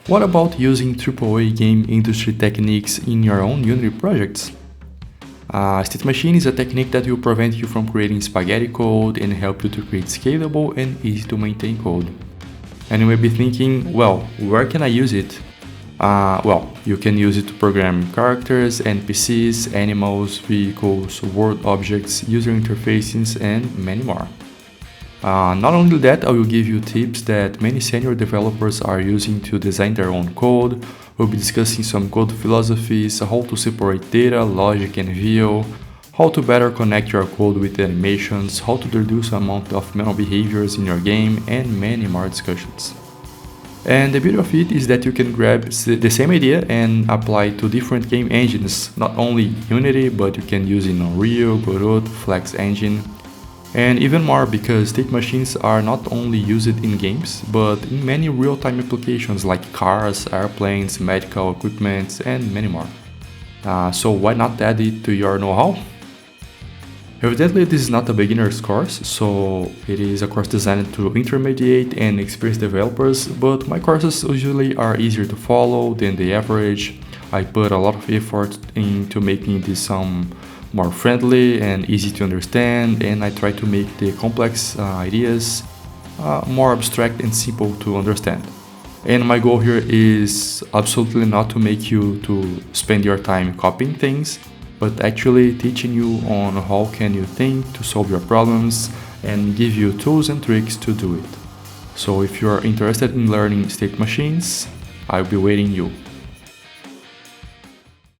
What about using AAA game industry techniques in your own Unity projects? State machine is a technique that will prevent you from creating spaghetti code and help you to create scalable and easy to maintain code. And you may be thinking, well, where can I use it? Well, you can use it to program characters, NPCs, animals, vehicles, world objects, user interfaces, and many more. Not only that, I will give you tips that many senior developers are using to design their own code. We'll be discussing some code philosophies, how to separate data, logic, and VO, how to better connect your code with animations, how to reduce the amount of manual behaviors in your game, and many more discussions. And the beauty of it is that you can grab the same idea and apply it to different game engines, not only Unity, but you can use it in Unreal, Godot, Flex Engine, and even more because state machines are not only used in games, but in many real-time applications like cars, airplanes, medical equipment, and many more. So why not add it to your know-how? Evidently, this is not a beginner's course, so it is a course designed to intermediate and experienced developers, but my courses usually are easier to follow than the average. I put a lot of effort into making this some more friendly and easy to understand, and I try to make the complex ideas more abstract and simple to understand. And my goal here is absolutely not to make you to spend your time copying things, but actually teaching you on how can you think to solve your problems and give you tools and tricks to do it. So if you are interested in learning state machines, I'll be waiting you.